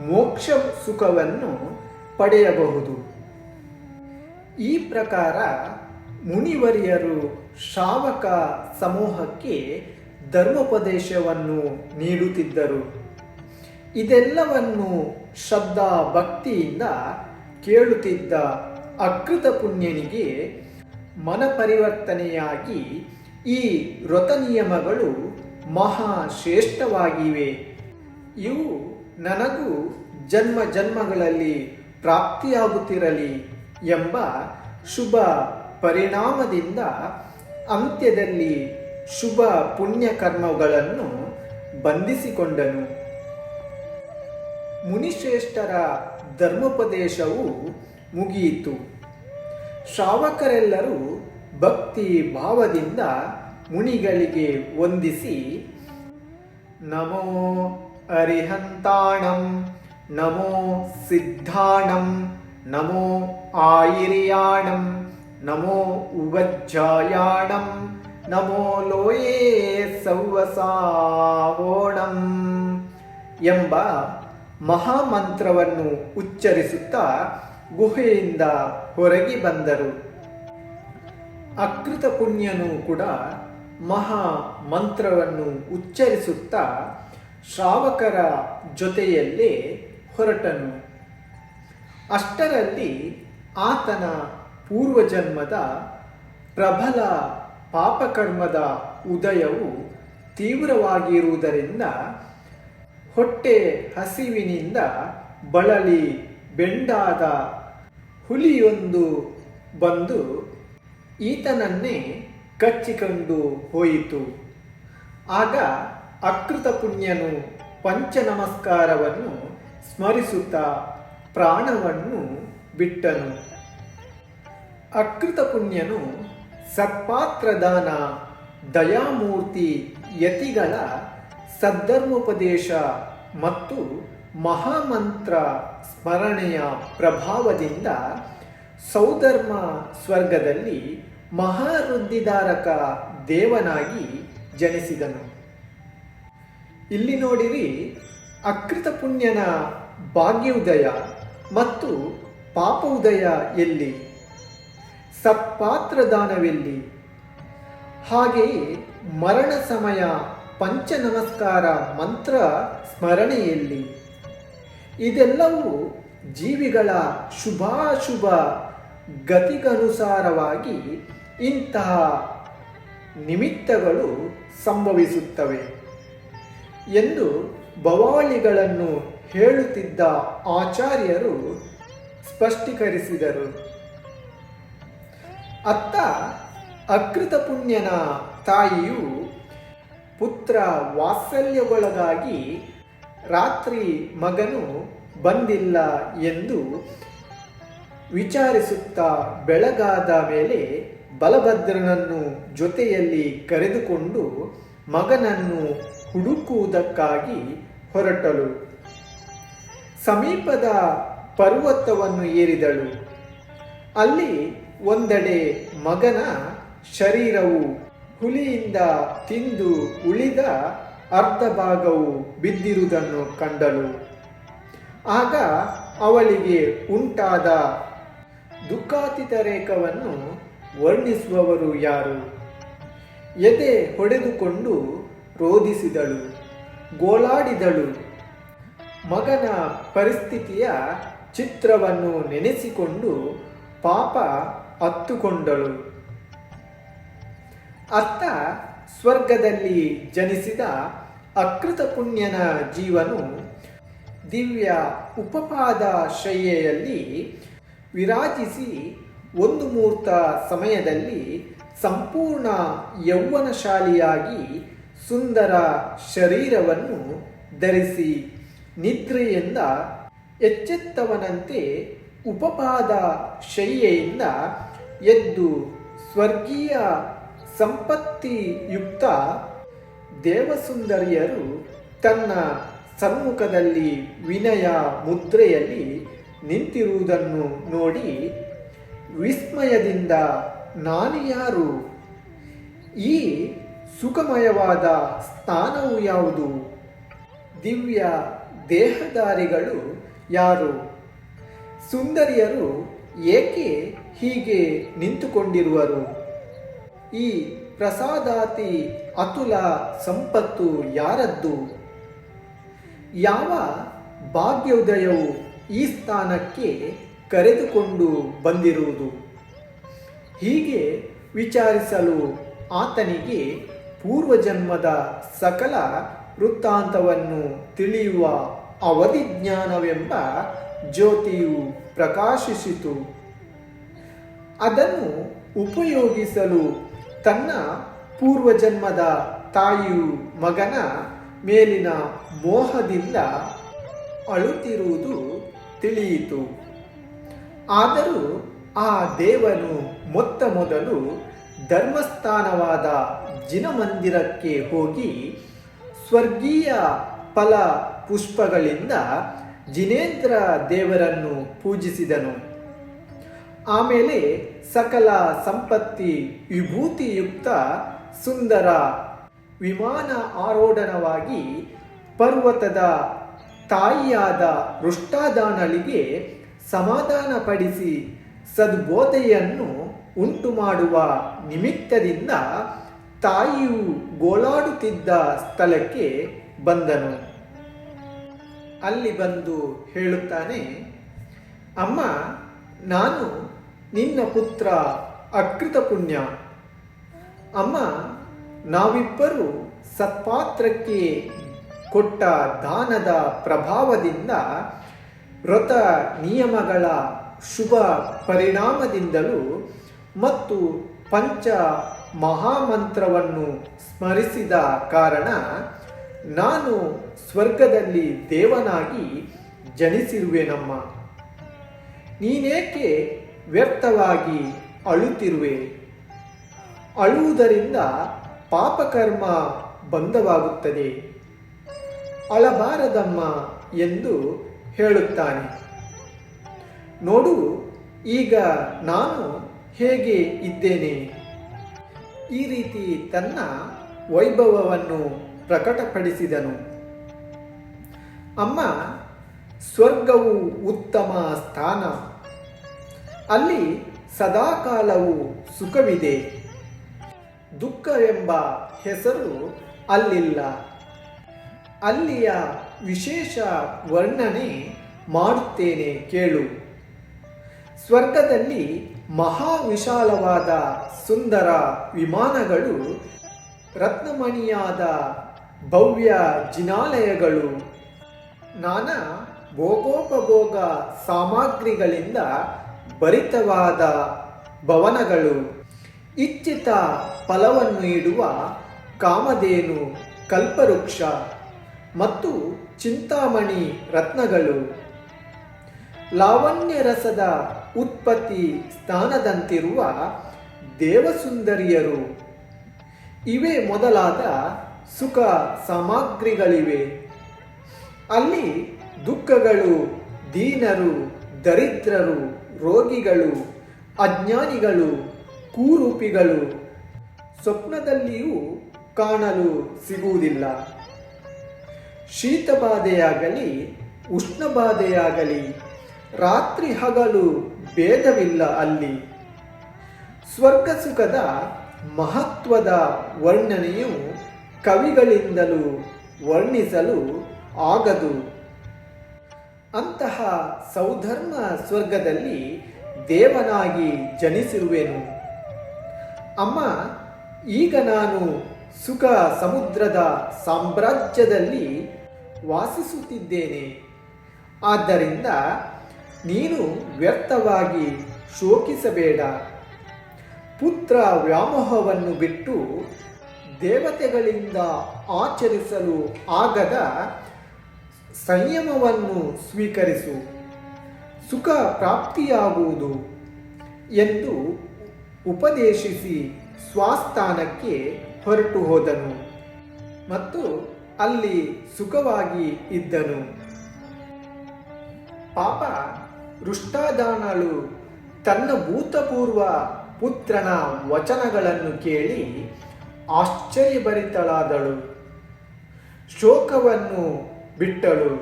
ಮೋಕ್ಷ ಸುಖವನ್ನು ಪಡೆಯಬಹುದು. ಈ ಪ್ರಕಾರ ಮುನಿವರಿಯರು ಶ್ರಾವಕ ಸಮೂಹಕ್ಕೆ ಧರ್ಮೋಪದೇಶವನ್ನು ನೀಡುತ್ತಿದ್ದರು. ಇದೆಲ್ಲವನ್ನು ಶ್ರದ್ಧಾ ಭಕ್ತಿಯಿಂದ ಕೇಳುತ್ತಿದ್ದ ಅಕೃತ ಪುಣ್ಯನಿಗೆ ಮನಪರಿವರ್ತನೆಯಾಗಿ ಈ ವ್ರತ ನಿಯಮಗಳು ಮಹಾಶ್ರೇಷ್ಠವಾಗಿವೆ, ಇವು ನನಗೂ ಜನ್ಮ ಜನ್ಮಗಳಲ್ಲಿ ಪ್ರಾಪ್ತಿಯಾಗುತ್ತಿರಲಿ ಎಂಬ ಶುಭ ಪರಿಣಾಮದಿಂದ ಅಂತ್ಯದಲ್ಲಿ ಶುಭ ಪುಣ್ಯಕರ್ಮಗಳನ್ನು ಬಂಧಿಸಿಕೊಂಡನು. ಮುನಿಶ್ರೇಷ್ಠರ ಧರ್ಮೋಪದೇಶವು ಮುಗಿಯಿತು. ಶ್ರಾವಕರೆಲ್ಲರೂ ಭಕ್ತಿ ಭಾವದಿಂದ ಮುನಿಗಳಿಗೆ ವಂದಿಸಿ ನಮೋ ಅರಿಹಂತಾಣಂ, ನಮೋ ಸಿದ್ಧಾಣಂ, ನಮೋ ಆಯಿರಿಯಾಣಂ ನಮೋ ಉವಜ್ಜಾಯಾಣಂ ನಮೋ ಲೋಯೇ ಸೌವಸಾವೋಣಂ ಎಂಬ ಮಹಾಮಂತ್ರವನ್ನು ಉಚ್ಚರಿಸುತ್ತಾ ಗುಹೆಯಿಂದ ಹೊರಗೆ ಬಂದರು. ಅಕೃತ ಪುಣ್ಯನು ಕೂಡ ಮಹಾ ಮಂತ್ರವನ್ನು ಉಚ್ಚರಿಸುತ್ತಾ ಶ್ರಾವಕರ ಜೊತೆಯಲ್ಲೇ ಹೊರಟನು. ಅಷ್ಟರಲ್ಲಿ ಆತನ ಪೂರ್ವಜನ್ಮದ ಪ್ರಬಲ ಪಾಪಕರ್ಮದ ಉದಯವು ತೀವ್ರವಾಗಿರುವುದರಿಂದ ಹೊಟ್ಟೆ ಹಸಿವಿನಿಂದ ಬಳಲಿ ಬೆಂಡಾದ ಹುಲಿಯೊಂದು ಬಂದು ಈತನನ್ನೇ ಕಚ್ಚಿಕೊಂಡು ಹೋಯಿತು. ಆಗ ಅಕೃತ ಪುಣ್ಯನು ಪಂಚ ನಮಸ್ಕಾರವನ್ನು ಸ್ಮರಿಸುತ್ತಾ ಪ್ರಾಣವನ್ನು ಬಿಟ್ಟನು. ಅಕೃತ ಪುಣ್ಯನು ಸತ್ಪಾತ್ರದಾನ, ದಯಾಮೂರ್ತಿ ಯತಿಗಳ ಸದ್ಧರ್ಮೋಪದೇಶ ಮತ್ತು ಮಹಾಮಂತ್ರ ಸ್ಮರಣೆಯ ಪ್ರಭಾವದಿಂದ ಸೌಧರ್ಮ ಸ್ವರ್ಗದಲ್ಲಿ ಮಹಾವೃದ್ಧಿದಾರಕ ದೇವನಾಗಿ ಜನಿಸಿದನು. ಇಲ್ಲಿ ನೋಡಿರಿ, ಅಕೃತ ಪುಣ್ಯನ ಭಾಗ್ಯೋದಯ ಮತ್ತು ಪಾಪ ಉದಯ ಎಲ್ಲಿ? ಸತ್ಪಾತ್ರದಾನವೆಲ್ಲಿ? ಹಾಗೆಯೇ ಮರಣ ಸಮಯ ಪಂಚ ನಮಸ್ಕಾರ ಮಂತ್ರ ಸ್ಮರಣೆಯಲ್ಲಿ? ಇದೆಲ್ಲವೂ ಜೀವಿಗಳ ಶುಭಾಶುಭ ಗತಿಗನುಸಾರವಾಗಿ ಇಂತಹ ನಿಮಿತ್ತಗಳು ಸಂಭವಿಸುತ್ತವೆ ಎಂದು ಭವಾಳಿಗಳನ್ನು ಹೇಳುತ್ತಿದ್ದ ಆಚಾರ್ಯರು ಸ್ಪಷ್ಟೀಕರಿಸಿದರು. ಅತ್ತ ಅಕೃತ ಪುಣ್ಯನ ತಾಯಿಯು ಪುತ್ರ ವಾತ್ಸಲ್ಯಗೊಳಗಾಗಿ ರಾತ್ರಿ ಮಗನು ಬಂದಿಲ್ಲ ಎಂದು ವಿಚಾರಿಸುತ್ತಾ ಬೆಳಗಾದ ಮೇಲೆ ಬಲಭದ್ರನನ್ನು ಜೊತೆಯಲ್ಲಿ ಕರೆದುಕೊಂಡು ಮಗನನ್ನು ಹುಡುಕುವುದಕ್ಕಾಗಿ ಹೊರಟಳು. ಸಮೀಪದ ಪರ್ವತವನ್ನು ಏರಿದಳು. ಅಲ್ಲಿ ಒಂದೆಡೆ ಮಗನ ಶರೀರವು ಹುಲಿಯಿಂದ ತಿಂದು ಉಳಿದ ಅರ್ಧ ಭಾಗವು ಬಿದ್ದಿರುವುದನ್ನು ಕಂಡಳು. ಆಗ ಅವಳಿಗೆ ಉಂಟಾದ ದುಃಖಾತಿರೇಕವನ್ನು ವರ್ಣಿಸುವವರು ಯಾರು? ಎದೆ ಹೊಡೆದುಕೊಂಡು ರೋಧಿಸಿದಳು, ಗೋಳಾಡಿದಳು. ಮಗನ ಪರಿಸ್ಥಿತಿಯ ಚಿತ್ರವನ್ನು ನೆನೆಸಿಕೊಂಡು ಪಾಪ ಹತ್ತುಕೊಂಡಳು. ಅತ್ತ ಸ್ವರ್ಗದಲ್ಲಿ ಜನಿಸಿದ ಅಕೃತ ಪುಣ್ಯನ ಜೀವನು ದಿವ್ಯ ಉಪಪಾದ ಶಯ್ಯೆಯಲ್ಲಿ ವಿರಾಜಿಸಿ ಒಂದು ಮುಹೂರ್ತ ಸಮಯದಲ್ಲಿ ಸಂಪೂರ್ಣ ಯೌವನಶಾಲಿಯಾಗಿ ಸುಂದರ ಶರೀರವನ್ನು ಧರಿಸಿ ನಿದ್ರೆಯಿಂದ ಎಚ್ಚೆತ್ತವನಂತೆ ಉಪಪಾದ ಶಯ್ಯೆಯಿಂದ ಎದ್ದು ಸ್ವರ್ಗೀಯ ಸಂಪತ್ತಿಯುಕ್ತ ದೇವಸುಂದರಿಯರು ತನ್ನ ಸಮ್ಮುಖದಲ್ಲಿ ವಿನಯ ಮುದ್ರೆಯಲ್ಲಿ ನಿಂತಿರುವುದನ್ನು ನೋಡಿ ವಿಸ್ಮಯದಿಂದ ನಾನು ಯಾರು? ಈ ಸುಖಮಯವಾದ ಸ್ಥಾನವು ಯಾವುದು? ದಿವ್ಯ ದೇಹಧಾರಿಗಳು ಯಾರು? ಸುಂದರಿಯರು ಏಕೆ ಹೀಗೆ ನಿಂತುಕೊಂಡಿರುವರು? ಈ ಪ್ರಸಾದಾತಿ ಅತುಲ ಸಂಪತ್ತು ಯಾರದ್ದು? ಯಾವ ಭಾಗ್ಯೋದಯವು ಈ ಸ್ಥಾನಕ್ಕೆ ಕರೆದುಕೊಂಡು ಬಂದಿರುವುದು? ಹೀಗೆ ವಿಚಾರಿಸಲು ಆತನಿಗೆ ಪೂರ್ವಜನ್ಮದ ಸಕಲ ವೃತ್ತಾಂತವನ್ನು ತಿಳಿಯುವ ಅವಧಿಜ್ಞಾನವೆಂಬ ಜ್ಯೋತಿಯು ಪ್ರಕಾಶಿಸಿತು. ಅದನ್ನು ಉಪಯೋಗಿಸಲು ತನ್ನ ಪೂರ್ವಜನ್ಮದ ತಾಯಿಯು ಮಗನ ಮೇಲಿನ ಮೋಹದಿಂದ ಅಳುತ್ತಿರುವುದು ತಿಳಿಯಿತು. ಆದರೂ ಆ ದೇವನು ಮೊತ್ತ ಮೊದಲು ಧರ್ಮಸ್ಥಾನವಾದ ಜಿನಮಂದಿರಕ್ಕೆ ಹೋಗಿ ಸ್ವರ್ಗೀಯ ಫಲ ಪುಷ್ಪಗಳಿಂದ ಜಿನೇಂದ್ರ ದೇವರನ್ನು ಪೂಜಿಸಿದನು. ಆಮೇಲೆ ಸಕಲ ಸಂಪತ್ತಿ ವಿಭೂತಿಯುಕ್ತ ಸುಂದರ ವಿಮಾನ ಆರೋಢಣವಾಗಿ ಪರ್ವತದ ತಾಯಿಯಾದ ವೃಷ್ಟಾದಾನಳಿಗೆ ಸಮಾಧಾನಪಡಿಸಿ ಸದ್ಬೋಧೆಯನ್ನು ಉಂಟು ಮಾಡುವ ನಿಮಿತ್ತದಿಂದ ತಾಯಿಯು ಗೋಳಾಡುತ್ತಿದ್ದ ಸ್ಥಳಕ್ಕೆ ಬಂದನು. ಅಲ್ಲಿ ಬಂದು ಹೇಳುತ್ತಾನೆ, ಅಮ್ಮ, ನಾನು ನಿನ್ನ ಪುತ್ರ ಅಕೃತ ಪುಣ್ಯ. ಅಮ್ಮ, ನಾವಿಬ್ಬರು ಸತ್ಪಾತ್ರಕ್ಕೆ ಕೊಟ್ಟ ದಾನದ ಪ್ರಭಾವದಿಂದ ವ್ರತ ನಿಯಮಗಳ ಶುಭ ಪರಿಣಾಮದಿಂದಲೂ ಮತ್ತು ಪಂಚ ಮಹಾಮಂತ್ರವನ್ನು ಸ್ಮರಿಸಿದ ಕಾರಣ ನಾನು ಸ್ವರ್ಗದಲ್ಲಿ ದೇವನಾಗಿ ಜನಿಸಿರುವೆನಮ್ಮ. ನೀನೇಕೆ ವ್ಯರ್ಥವಾಗಿ ಅಳುತ್ತಿರುವೆ? ಅಳುವುದರಿಂದ ಪಾಪಕರ್ಮ ಬಂಧವಾಗುತ್ತದೆ. ಅಳಬಾರದಮ್ಮ ಎಂದು ಹೇಳುತ್ತಾನೆ. ನೋಡು, ಈಗ ನಾನು ಹೇಗೆ ಇದ್ದೇನೆ. ಈ ರೀತಿ ತನ್ನ ವೈಭವವನ್ನು ಪ್ರಕಟಪಡಿಸಿದನು. ಅಮ್ಮ, ಸ್ವರ್ಗವು ಉತ್ತಮ ಸ್ಥಾನ. ಅಲ್ಲಿ ಸದಾಕಾಲವೂ ಸುಖವಿದೆ. ದುಃಖವೆಂಬ ಹೆಸರು ಅಲ್ಲಿಲ್ಲ. ಅಲ್ಲಿಯ ವಿಶೇಷ ವರ್ಣನೆ ಮಾಡುತ್ತೇನೆ ಕೇಳು. ಸ್ವರ್ಗದಲ್ಲಿ ಮಹಾವಿಶಾಲವಾದ ಸುಂದರ ವಿಮಾನಗಳು, ರತ್ನಮಣಿಯಾದ ಭವ್ಯ ಜಿನಾಲಯಗಳು, ನಾನಾ ಭೋಗೋಪಭೋಗ ಸಾಮಗ್ರಿಗಳಿಂದ ಭರಿತವಾದ ಭವನಗಳು, ಇಚ್ಛಿತ ಫಲವನ್ನು ನೀಡುವ ಕಾಮಧೇನು ಕಲ್ಪವೃಕ್ಷ ಮತ್ತು ಚಿಂತಾಮಣಿ ರತ್ನಗಳು, ಲಾವಣ್ಯ ರಸದ ಉತ್ಪತ್ತಿ ಸ್ಥಾನದಂತಿರುವ ದೇವಸುಂದರಿಯರು, ಇವೇ ಮೊದಲಾದ ಸುಖ ಸಾಮಗ್ರಿಗಳಿವೆ. ಅಲ್ಲಿ ದುಃಖಗಳು, ದೀನರು, ದರಿದ್ರರು, ರೋಗಿಗಳು, ಅಜ್ಞಾನಿಗಳು, ಕುರೂಪಿಗಳು ಸ್ವಪ್ನದಲ್ಲಿಯೂ ಕಾಣಲು ಸಿಗುವುದಿಲ್ಲ. ಶೀತಬಾಧೆಯಾಗಲಿ ಉಷ್ಣಬಾಧೆಯಾಗಲಿ ರಾತ್ರಿ ಹಗಲು ಭೇದವಿಲ್ಲ. ಅಲ್ಲಿ ಸ್ವರ್ಗ ಸುಖದ ಮಹತ್ವದ ವರ್ಣನೆಯು ಕವಿಗಳಿಂದಲೂ ವರ್ಣಿಸಲು ಆಗದು. ಅಂತಹ ಸೌಧರ್ಮ ಸ್ವರ್ಗದಲ್ಲಿ ದೇವನಾಗಿ ಜನಿಸಿರುವೆನು. ಅಮ್ಮ, ಈಗ ನಾನು ಸುಖ ಸಮುದ್ರದ ಸಾಮ್ರಾಜ್ಯದಲ್ಲಿ ವಾಸಿಸುತ್ತಿದ್ದೇನೆ. ಆದ್ದರಿಂದ ನೀನು ವ್ಯರ್ಥವಾಗಿ ಶೋಕಿಸಬೇಡ. ಪುತ್ರ ವ್ಯಾಮೋಹವನ್ನು ಬಿಟ್ಟು ದೇವತೆಗಳಿಂದ ಆಚರಿಸಲು ಆಗದ ಸಂಯಮವನ್ನು ಸ್ವೀಕರಿಸು. ಸುಖ ಪ್ರಾಪ್ತಿಯಾಗುವುದು ಎಂದು ಉಪದೇಶಿಸಿ ಸ್ವಸ್ಥಾನಕ್ಕೆ ಹೊರಟು ಹೋದನು ಮತ್ತು ಅಲ್ಲಿ ಸುಖವಾಗಿ ಇದ್ದನು. ಪಾಪ ವೃಷ್ಟಾದಾನಳು ತನ್ನ ಭೂತಪೂರ್ವ ಪುತ್ರನ ವಚನಗಳನ್ನು ಕೇಳಿ ಆಶ್ಚರ್ಯಭರಿತಳಾದಳು. ಶೋಕವನ್ನು ಬಿಟ್ಟಳು.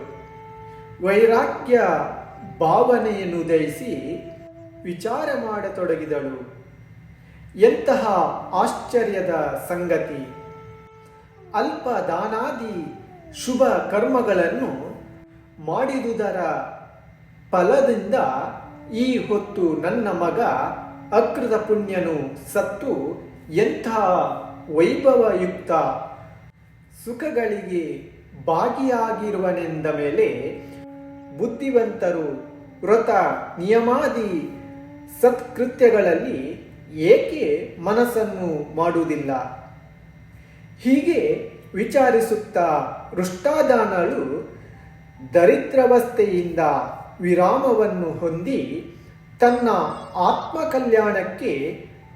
ವೈರಾಗ್ಯ ಭಾವನೆಯನ್ನು ಉದಯಿಸಿ ವಿಚಾರ ಮಾಡತೊಡಗಿದಳು. ಎಂತಹ ಆಶ್ಚರ್ಯದ ಸಂಗತಿ! ಅಲ್ಪ ದಾನಾದಿ ಶುಭ ಕರ್ಮಗಳನ್ನು ಮಾಡಿದುದರ ಫಲದಿಂದ ಈ ಹೊತ್ತು ನನ್ನ ಮಗ ಅಕೃತ ಪುಣ್ಯನು ಸತ್ತು ಎಂತಹ ವೈಭವಯುಕ್ತ ಸುಖಗಳಿಗೆ ಭಾಗಿಯಾಗಿರುವನೆಂದ ಮೇಲೆ ಬುದ್ಧಿವಂತರು ವ್ರತ ನಿಯಮಾದಿ ಸತ್ಕೃತ್ಯಗಳಲ್ಲಿ ಏಕೆ ಮನಸ್ಸನ್ನು ಮಾಡುವುದಿಲ್ಲ? ಹೀಗೆ ವಿಚಾರಿಸುತ್ತಾ ವೃಷ್ಟಾದಾನಳು ದರಿದ್ರಾವಸ್ಥೆಯಿಂದ ವಿರಾಮವನ್ನು ಹೊಂದಿ ತನ್ನ ಆತ್ಮಕಲ್ಯಾಣಕ್ಕೆ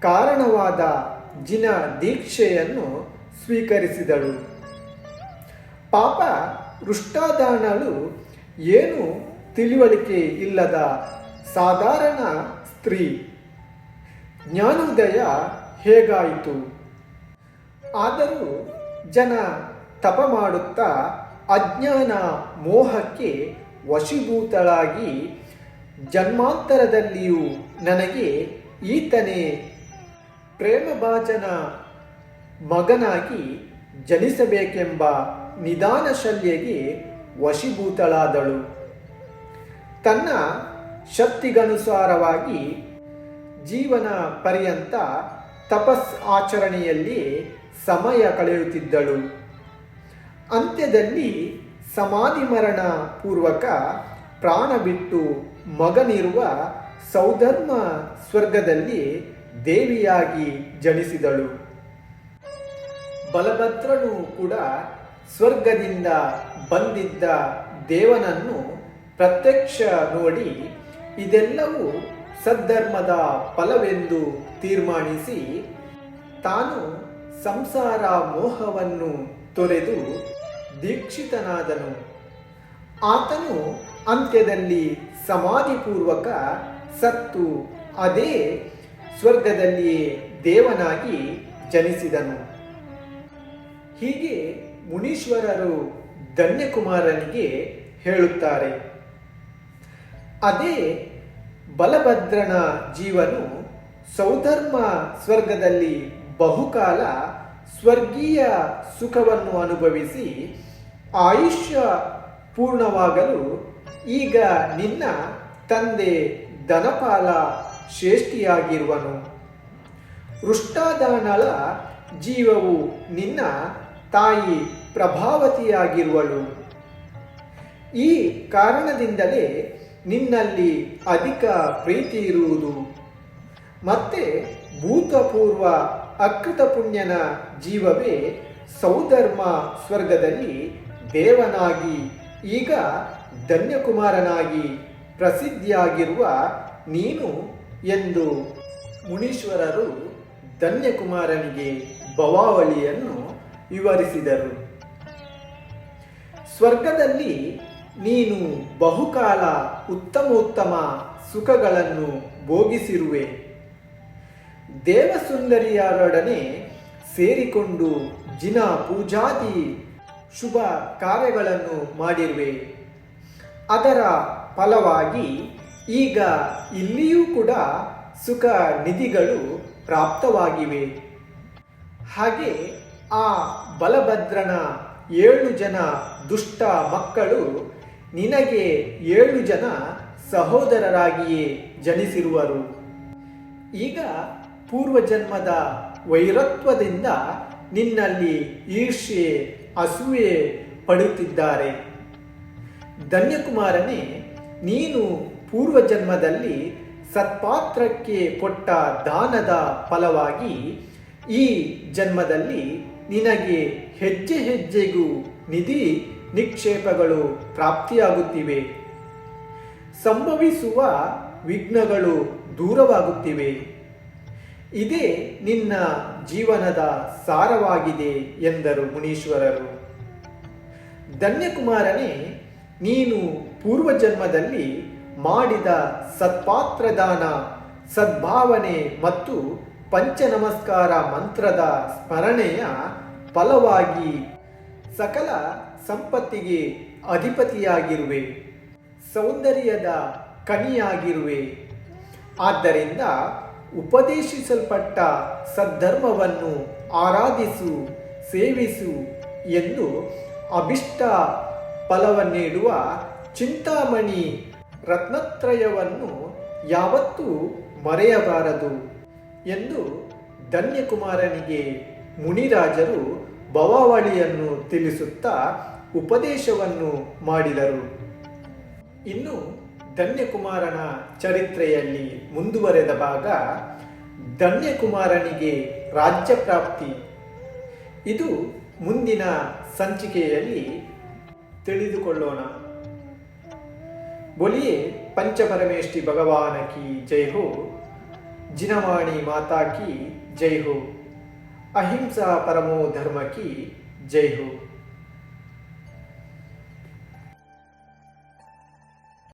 ಕಾರಣವಾದ ಜಿನ ದೀಕ್ಷೆಯನ್ನು ಸ್ವೀಕರಿಸಿದಳು. ಪಾಪ ವೃಷ್ಟಾದಾನಳು ಏನು ತಿಳುವಳಿಕೆ ಇಲ್ಲದ ಸಾಧಾರಣ ಸ್ತ್ರೀ. ಜ್ಞಾನೋದಯ ಹೇಗಾಯಿತು? ಆದರೂ ಜನ ತಪ ಮಾಡುತ್ತಾ ಅಜ್ಞಾನ ಮೋಹಕ್ಕೆ ವಶೀಭೂತಳಾಗಿ ಜನ್ಮಾಂತರದಲ್ಲಿಯೂ ನನಗೆ ಈತನೇ ಪ್ರೇಮಭಾಜನ ಮಗನಾಗಿ ಜನಿಸಬೇಕೆಂಬ ನಿಧಾನ ಶಲ್ಯಗೆ ವಶೀಭೂತಳಾದಳು. ತನ್ನ ಶಕ್ತಿಗನುಸಾರವಾಗಿ ಜೀವನ ಪರ್ಯಂತ ತಪಸ್ ಆಚರಣೆಯಲ್ಲಿ ಸಮಯ ಕಳೆಯುತ್ತಿದ್ದಳು. ಅಂತ್ಯದಲ್ಲಿ ಸಮಾಧಿ ಮರಣ ಪೂರ್ವಕ ಪ್ರಾಣ ಬಿಟ್ಟು ಮಗನಿರುವ ಸೌಧರ್ಮ ಸ್ವರ್ಗದಲ್ಲಿ ದೇವಿಯಾಗಿ ಜನಿಸಿದಳು. ಬಲಭದ್ರನು ಕೂಡ ಸ್ವರ್ಗದಿಂದ ಬಂದಿದ್ದ ದೇವನನ್ನು ಪ್ರತ್ಯಕ್ಷ ನೋಡಿ ಇದೆಲ್ಲವೂ ಸದ್ಧರ್ಮದ ಫಲವೆಂದು ತೀರ್ಮಾನಿಸಿ ತಾನು ಸಂಸಾರ ಮೋಹವನ್ನು ತೊರೆದು ದೀಕ್ಷಿತನಾದನು. ಆತನು ಅಂತ್ಯದಲ್ಲಿ ಸಮಾಧಿಪೂರ್ವಕ ಸತ್ತು ಅದೇ ಸ್ವರ್ಗದಲ್ಲಿಯೇ ದೇವನಾಗಿ ಜನಿಸಿದನು. ಹೀಗೆ ಮುನೀಶ್ವರರು ಧನ್ಯಕುಮಾರನಿಗೆ ಹೇಳುತ್ತಾರೆ. ಅದೇ ಬಲಭದ್ರನ ಜೀವನು ಸೌಧರ್ಮ ಸ್ವರ್ಗದಲ್ಲಿ ಬಹುಕಾಲ ಸ್ವರ್ಗೀಯ ಸುಖವನ್ನು ಅನುಭವಿಸಿ ಆಯುಷ್ಯ ಪೂರ್ಣವಾಗಲು ಈಗ ನಿನ್ನ ತಂದೆ ಧನಪಾಲ ಶ್ರೇಷ್ಠಿಯಾಗಿರುವನು. ವೃಷ್ಟಾದಾನಳ ಜೀವವು ನಿನ್ನ ತಾಯಿ ಪ್ರಭಾವತಿಯಾಗಿರುವಳು. ಈ ಕಾರಣದಿಂದಲೇ ನಿನ್ನಲ್ಲಿ ಅಧಿಕ ಪ್ರೀತಿ ಇರುವುದು. ಮತ್ತೆ ಭೂತಪೂರ್ವ ಅಕೃತ ಪುಣ್ಯನ ಜೀವವೇ ಸೌಧರ್ಮ ಸ್ವರ್ಗದಲ್ಲಿ ದೇವನಾಗಿ ಈಗ ಧನ್ಯಕುಮಾರನಾಗಿ ಪ್ರಸಿದ್ಧಿಯಾಗಿರುವ ನೀನು ಎಂದು ಮುನೀಶ್ವರರು ಧನ್ಯಕುಮಾರನಿಗೆ ಭವಾವಳಿಯನ್ನು ವಿವರಿಸಿದರು. ಸ್ವರ್ಗದಲ್ಲಿ ನೀನು ಬಹುಕಾಲ ಉತ್ತಮೋತ್ತಮ ಸುಖಗಳನ್ನು ಭೋಗಿಸಿರುವೆ. ದೇವಸುಂದರಿಯರೊಡನೆ ಸೇರಿಕೊಂಡು ಜಿನ ಪೂಜಾದಿ ಶುಭ ಕಾರ್ಯಗಳನ್ನು ಮಾಡಿರುವೆ. ಅದರ ಫಲವಾಗಿ ಈಗ ಇಲ್ಲಿಯೂ ಕೂಡ ಸುಖ ನಿಧಿಗಳು ಪ್ರಾಪ್ತವಾಗಿವೆ. ಹಾಗೆ ಆ ಬಲಭದ್ರನ 7 ಜನ ದುಷ್ಟ ಮಕ್ಕಳು ನಿನಗೆ 7 ಜನ ಸಹೋದರರಾಗಿಯೇ ಜನಿಸಿರುವರು. ಈಗ ಪೂರ್ವಜನ್ಮದ ವೈರತ್ವದಿಂದ ನಿನ್ನಲ್ಲಿ ಈರ್ಷ್ಯೆ ಅಸೂಯೆ ಪಡುತ್ತಿದ್ದಾರೆ. ಧನ್ಯಕುಮಾರನೇ, ನೀನು ಪೂರ್ವಜನ್ಮದಲ್ಲಿ ಸತ್ಪಾತ್ರಕ್ಕೆ ಕೊಟ್ಟ ದಾನದ ಫಲವಾಗಿ ಈ ಜನ್ಮದಲ್ಲಿ ನಿನಗೆ ಹೆಜ್ಜೆ ಹೆಜ್ಜೆಗೂ ನಿಧಿ ನಿಕ್ಷೇಪಗಳು ಪ್ರಾಪ್ತಿಯಾಗುತ್ತಿವೆ. ಸಂಭವಿಸುವ ವಿಘ್ನಗಳು ದೂರವಾಗುತ್ತಿವೆ. ಇದೇ ನಿನ್ನ ಜೀವನದ ಸಾರವಾಗಿದೆ ಎಂದರು ಮುನೀಶ್ವರರು. ಧನ್ಯಕುಮಾರನೇ, ನೀನು ಪೂರ್ವಜನ್ಮದಲ್ಲಿ ಮಾಡಿದ ಸತ್ಪಾತ್ರದಾನ, ಸದ್ಭಾವನೆ ಮತ್ತು ಪಂಚನಮಸ್ಕಾರ ಮಂತ್ರದ ಸ್ಮರಣೆಯ ಫಲವಾಗಿ ಸಕಲ ಸಂಪತ್ತಿಗೆ ಅಧಿಪತಿಯಾಗಿರುವೆ. ಸೌಂದರ್ಯದ ಕಣಿಯಾಗಿರುವೆ. ಆದ್ದರಿಂದ ಉಪದೇಶಿಸಲ್ಪಟ್ಟ ಸದ್ಧರ್ಮವನ್ನು ಆರಾಧಿಸು, ಸೇವಿಸು ಎಂದು ಅಭಿಷ್ಟ ಫಲವನ್ನೇಡುವ ಚಿಂತಾಮಣಿ ರತ್ನತ್ರಯವನ್ನು ಯಾವತ್ತೂ ಮರೆಯಬಾರದು ಎಂದು ಧನ್ಯಕುಮಾರನಿಗೆ ಮುನಿರಾಜರು ಭವಾವಳಿಯನ್ನು ತಿಳಿಸುತ್ತಾ ಉಪದೇಶವನ್ನು ಮಾಡಿದರು. ಇನ್ನು ಧನ್ಯಕುಮಾರನ ಚರಿತ್ರೆಯಲ್ಲಿ ಮುಂದುವರೆದ ಭಾಗ ಧನ್ಯಕುಮಾರನಿಗೆ ರಾಜ್ಯ ಪ್ರಾಪ್ತಿ. ಇದು ಮುಂದಿನ ಸಂಚಿಕೆಯಲ್ಲಿ ತಿಳಿದುಕೊಳ್ಳೋಣ. बोलिए पंचपरमेष्टि भगवान की जय हो. जिनवाणी माता की जय हो. अहिंसा परमो धर्म की जय हो.